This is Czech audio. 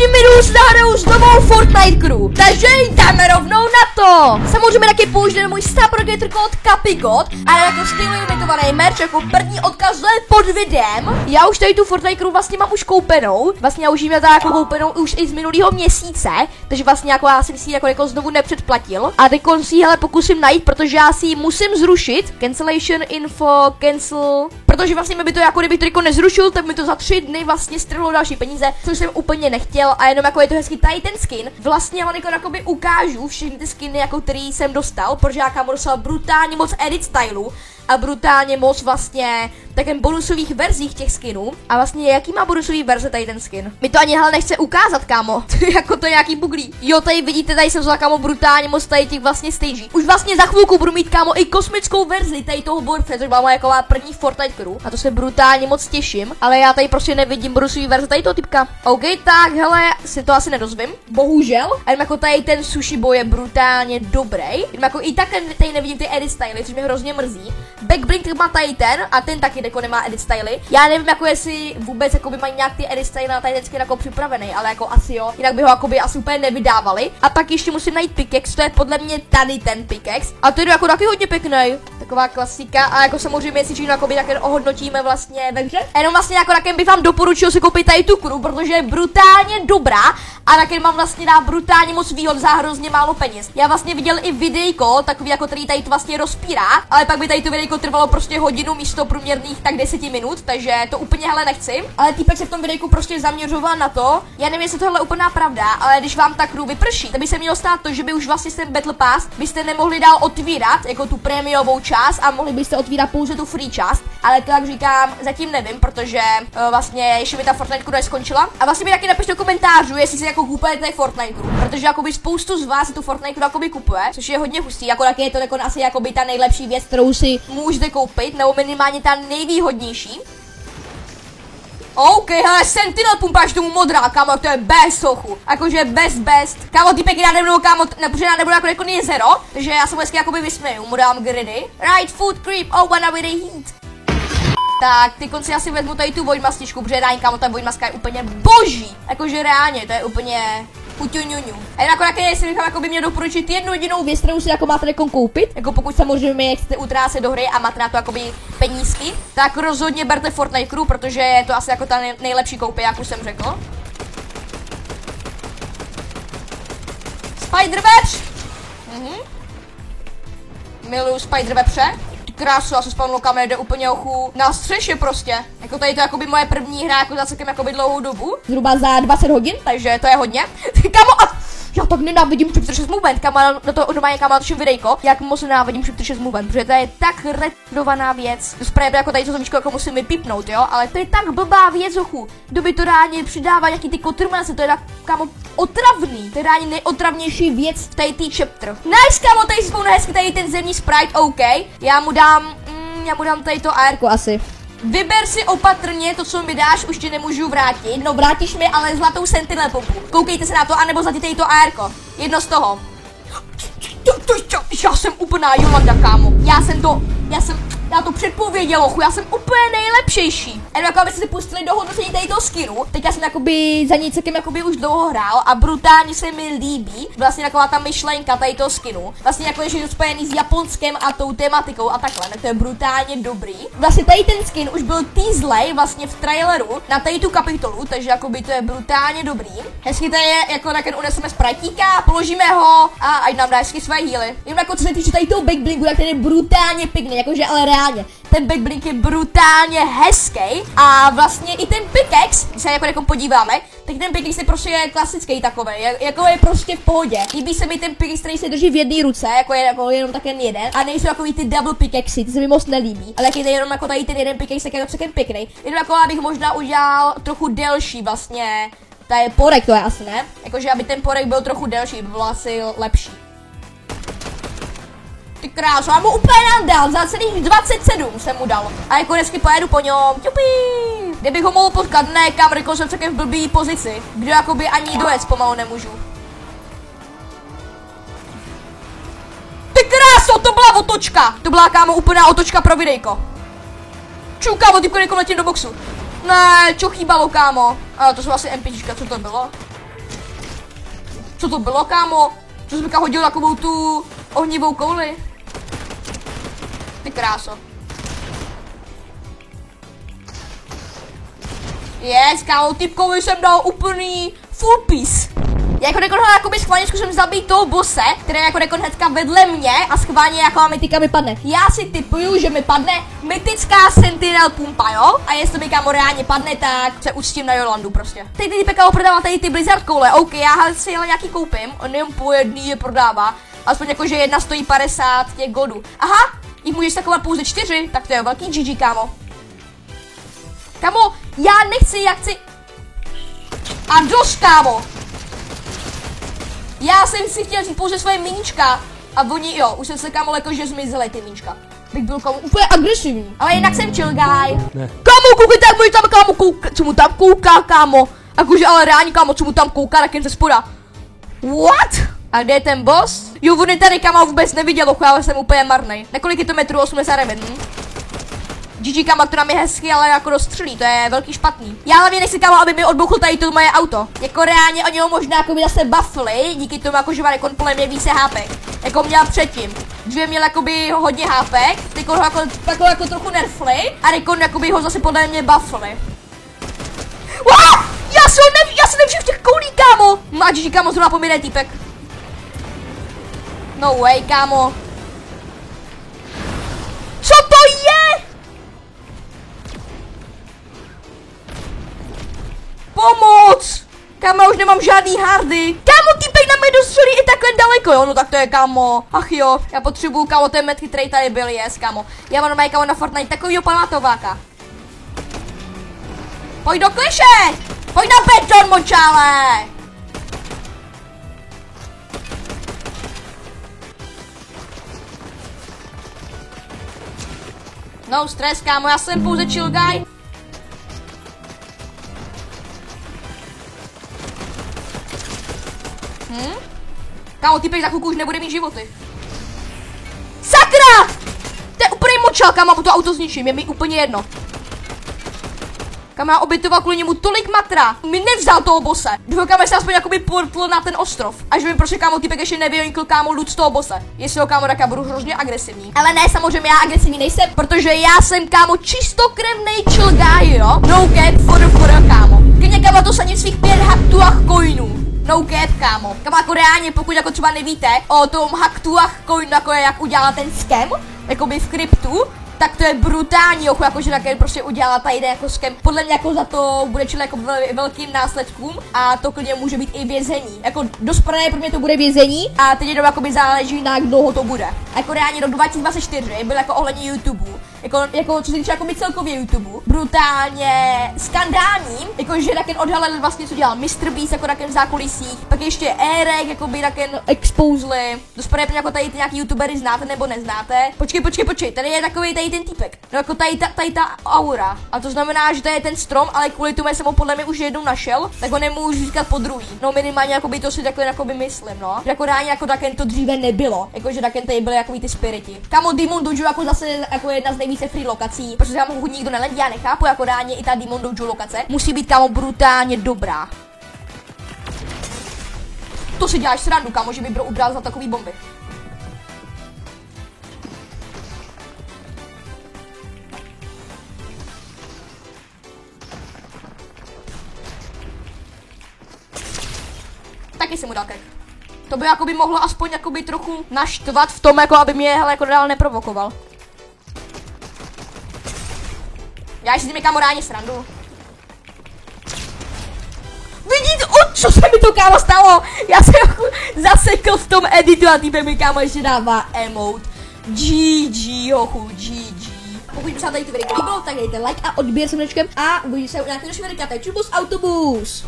další minus nahraju s novou Fortnite crew. Takže jdeme rovnou na to. Samozřejmě taky použijeme můj Starprogator kód Capigod a jako stejný limitovaný merch, jako první odkaz pod videem. Já už tady tu Fortnite crew vlastně mám už koupenou. Vlastně já už jim jako koupenou už i z minulého měsíce. Takže vlastně jako já jsem si ji jako znovu nepředplatil. A teď si ji hele pokusím najít, protože já si ji musím zrušit. Cancellation info, cancel. Protože vlastně mi by to jako kdybych to jako nezrušil, tak mi to za 3 dny vlastně strhlo další peníze, což jsem úplně nechtěl a jenom jako je to hezký tady ten skin. Vlastně vám jako ukážu všechny ty skiny, jako který jsem dostal, protože já kámo dostal brutálně moc edit stylu a brutálně moc vlastně takovým bonusových verzích těch skinů. A vlastně jaký má bonusový verze tady ten skin? Mi to ani hele nechce ukázat, kámo. Jako to je nějaký buglí. Jo, tady vidíte, tady jsem vzal kámo brutálně moc tady těch vlastně stagí. Už vlastně za chvilku budu mít kámo i kosmickou verzi tady toho Warfare, což byla moje jako první Fortnite crew. A to se brutálně moc těším, ale já tady prostě nevidím bonusový verze tady toho typka. OK, tak hele, si to asi nedozvím. Bohužel. A jako tady ten sushi boy je brutálně dobrý. Jako i tak tady nevidím ty edit styly, což mě hrozně mrzí. Backblink má tady ten a ten taky jako nemá edit styly. Já nevím jako jestli vůbec jako by mají nějak ty edit styly na tady ten skin jako připravený, ale jako asi jo. Jinak by ho jako by asi úplně nevydávali. A pak ještě musím najít pickaxe, to je podle mě tady ten pickaxe. A to je jako taky hodně pěkný. Taková klasika a jako samozřejmě si všechno jako by také ohodnotíme vlastně ve hře. A jenom vlastně jako taky bych vám doporučil si koupit tady tu crew, protože je brutálně dobrá a taky mám vlastně dá brutálně moc výhod za hrozně málo peněz. Já vlastně viděl i videjko, takový jako který tady to vlastně rozpírá, ale pak by tady to videjko trvalo prostě hodinu místo průměrných tak 10 minut, takže to úplně hele nechci. Ale týpek se v tom videjku prostě zaměřoval na to. Já nevím, jestli tohle je úplná pravda, ale když vám ta crew vyprší, tak by se mělo stát to, že by už vlastně ten Battle Pass byste nemohli dál otvírat jako tu prémiovou část a mohli byste otvírat pouze tu free část, ale to jak říkám, zatím nevím, protože vlastně ještě mi ta Fortnite crew neskončila. A vlastně mi taky napište do komentářů, jestli si jako kupujete Fortnite crew, protože jakoby spoustu z vás si tu Fortnite crew jakoby kupuje, což je hodně hustý, jako taky je to jako asi jakoby ta nejlepší věc, kterou si můžete koupit, nebo minimálně ta nejvýhodnější. OK, hele, Sentinel pumpáš tomu modrá, kámo, to je best, sochu. Jakože best. Kámo, týpek já nebudu, kámo, protože já nebudu jako jezero, takže já se mu hezky jakoby vysměju, mu dám gridy. Right foot creep, oh, wanna with the heat. Tak, ty konci asi vezmu tady tu vojmastičku, protože reálně, kámo, ta vojmaska je úplně boží. Jakože reálně, to je úplně puťuňuňu. A jako taky jestli bych jako by měl doporučit jednu jedinou věc, kterou si jako máte jako koupit, jako pokud samozřejmě chcete utrácet do hry a máte na to jakoby penízky, tak rozhodně berte Fortnite crew, protože je to asi jako ta nejlepší koupě, jak už jsem řekl. Spiderwebs! Miluju Spiderwebse. Krásu, já se spavnul kamer, jde úplně ochu na střeše prostě. Jako tady to je jakoby moje první hra jako za celkem jakoby dlouhou dobu. Zhruba za 20 hodin, takže to je hodně. Kamo, a já tak nenávidím Chip 6 Movement, kamo, na to normálně kamo natočím videjko, jak moc nenávidím Chip 6 Movement, protože to je tak retardovaná věc. Správně jako tady to zemičko jako musím vypípnout, jo, ale to je tak blbá věc, ochu. Kdo by to rádi přidává nějaký ty kotrmance, to je tak kamo otravný, to je rádi nejotravnější věc v tady tý chapter. Nice, kamo, tady si hezky tady ten zemní sprite, OK, já mu dám tady to AR asi. Vyber si opatrně to, co mi dáš, už ti nemůžu vrátit. No vrátíš mi ale zlatou Sentinel pompu. Koukejte se na to, anebo zlatitej to AR-ko. Jedno z toho. Já jsem úplná Jolanda, kámo. Já to předpověděl, ochu, já jsem úplně nejlepšejší. A jako abyste si pustili do hodnocení tady toho skinu, teď já jsem jakoby za ní celkem jakoby už dlouho hrál a brutálně se mi líbí vlastně taková ta myšlenka tady toho skinu. Vlastně jako je to spojený s Japonskem a tou tematikou a takhle, tak to je brutálně dobrý. Vlastně tady ten skin už byl teaslej vlastně v traileru na tady tu kapitolu, takže jakoby to je brutálně dobrý. Hezky tady je, jako taky uneseme sprajtíka, položíme ho a ať nám dá hezky své healy. Jen jako co se týče tady toho backblingu, tak ten je brutálně pěkný, jakože ale reálně. Ten backblink je brutálně hezký a vlastně i ten pickaxe, když se jako podíváme, tak ten pickaxe je prostě klasický takový, jako je prostě v pohodě. Líbí se mi ten pickaxe, který se drží v jedné ruce, jako je jako jenom tak jeden, a nejsou takový ty double pickaxe, ty se mi moc nelíbí. Ale jak je to jenom jako tady ten jeden pickaxe, tak je to celkem pěkný. Jenom jako abych možná udělal trochu delší vlastně, to je porek, to je asi ne, jakože aby ten porek byl trochu delší, by bylo asi lepší. Ty krásu, já mu úplně nadal, za celých 27 jsem mu dal. A jako dnesky pojedu po něm, ťupí. Kdybych ho mohl potkat, ne, kam, jsem celkem v blbý pozici, kde jakoby ani dojet pomalu nemůžu. Ty kráso, to byla otočka. To byla, kámo, úplná otočka pro videjko. Ču, kámo, typko letím do boxu. Ne, čo chýbalo, kámo. Ale to jsou asi MPčka, co to bylo? Co to bylo, kámo? Co jsi hodil takovou tu ohnivou kouli? Ty kráso. Yes, kámo, typkovi jsem dal úplný full piece. Já jako rekord jakoby schválně zkusím zabít toho bose, který jako rekord hnedka vedle mě a schválně jaká mytika mi padne. Já si typuju, že mi padne mytická Sentinel pumpa, jo? A jestli mi kámo reálně padne, tak se ustím na Jolandu prostě. Teď ty kámo prodává tady ty Blizzard koule, OK, já si ale nějaký koupím, on jenom po jedný je prodává. Aspoň jako, že jedna stojí 50 těch goldů. Aha, jich můžeš takovat pouze 4, tak to je velký GG, kámo. Kámo, já chci... A dost, kámo. Já jsem si chtěl říct pouze svoje míčka a oni, jo, už jsem se kámo jakože zmizely ty míčka. Bych byl kámo úplně agresivní. Ale jinak jsem chill guy. Ne. Kámo, koukej, tak můj tam kámo kouká, co mu tam kouká, kámo. Jakože ale reálně kámo, co mu tam kouká, tak jen ze spoda. What? A kde je ten boss? Jo, on je tady kámo vůbec neviděl, ale jsem úplně marnej. Na kolik je to metru 89? GG kámo, to nám je hezky, ale jako dostřelí, to je velký špatný. Já hlavně nechci kámo, aby mi odbouchl tady to moje auto. Jako reálně oni ho možná jako by zase buffli, díky tomu jako že má rekon podle mě více hápek. Jako měl předtím. Dříve měl jakoby hodně hápek, teď ho jako trochu nerfli a rekon jakoby ho zase podle mě buffli. Wow! Já si nevšiml těch koulí, kámo! A GG kámo, zrovna pomíne týpek. No way, kámo. Co to je? Pomoc! Kámo, už nemám žádný hardy. Kámo, týpek na mě dostřelí i takhle daleko, jo? No tak to je, kámo. Ach jo, já potřebuju, kámo, ten metky, který tady byl, yes, kámo. Já mám kámo na Fortnite takovýho pamatováka. Pojď do kliše! Pojď na beton, močále! No stres, kámo, já jsem pouze chill guy. Kámo, typek za chvilku už nebude mít životy. Sakra! To je úplně močal, kámo, to auto zničím, je mi úplně jedno. Kámo, já obětoval kvůli němu tolik matra. Mi nevzal toho bose. Doufám, že se aspoň jakoby portl na ten ostrov. Až vím, proč kámo typek ještě nevyjonkl kámo loot z toho bose. Jestli ho kámo, tak já budu hrozně agresivní. Ale ne, samozřejmě já agresivní nejsem, protože já jsem kámo čistokrevnej chill guy, jo? No cap for kámo. Klidně kámo to sadím svých 5 haktuách coinů. No cap, kámo. Kámo, jako reálně, pokud jako třeba nevíte o tom haktuách coinu, jako je jak udělá ten scam, jakoby v kryptu, tak to je brutální, jakože také prostě udělala tady jako scam. Podle mě jako za to bude čili jako velkým následkům a to klidně může být i vězení. Jako dost pro mě to bude vězení a teď jenom jakoby záleží na jak dlouho to bude. A jako reálně rok 2024 byl jako ohledně YouTube. Jako co se týče jako celkově YouTube, brutálně skandálním, jakože taken odhalil vlastně, co dělal MrBeast jako taken v zákulisích, pak ještě Erek, jakoby taken exposely, dost jako tady ty nějaký youtubery znáte nebo neznáte. Počkej, tady je takový tady ten týpek, no jako tady ta aura, a to znamená, že to je ten strom, ale kvůli tomu jsem ho podle mě už jednou našel, tak ho nemůžu říkat po druhý, no minimálně jakoby to si takhle jakoby myslím, no, že jako reálně jako taken to dříve nebylo, jakože taken tady byly jakoby ty spiriti. Kámo, Demon Dojo jako zase jako jedna z nejvíce free lokací, protože tam pokud nikdo neledí, já nechápu, jako reálně i ta Demon Dojo lokace musí být kámo brutálně dobrá. To si děláš srandu, kámo, že by bro ubral za takový bomby. Taky si mu dal krek. To by jakoby mohlo aspoň jakoby trochu naštvat v tom, jako aby mě hele jako dál neprovokoval. Já si s nimi kámo reálně srandu. Vidíte, co se mi to kámo stalo? Já se jako zasekl v tom editu a týpek mi kámo ještě dává emote. GG, hochu, GG. Pokud by se vám tady to video líbilo, tak dejte like a odběr se mlečkem a uvidíme se u nějakého dalšího videa. Čubus Autobus.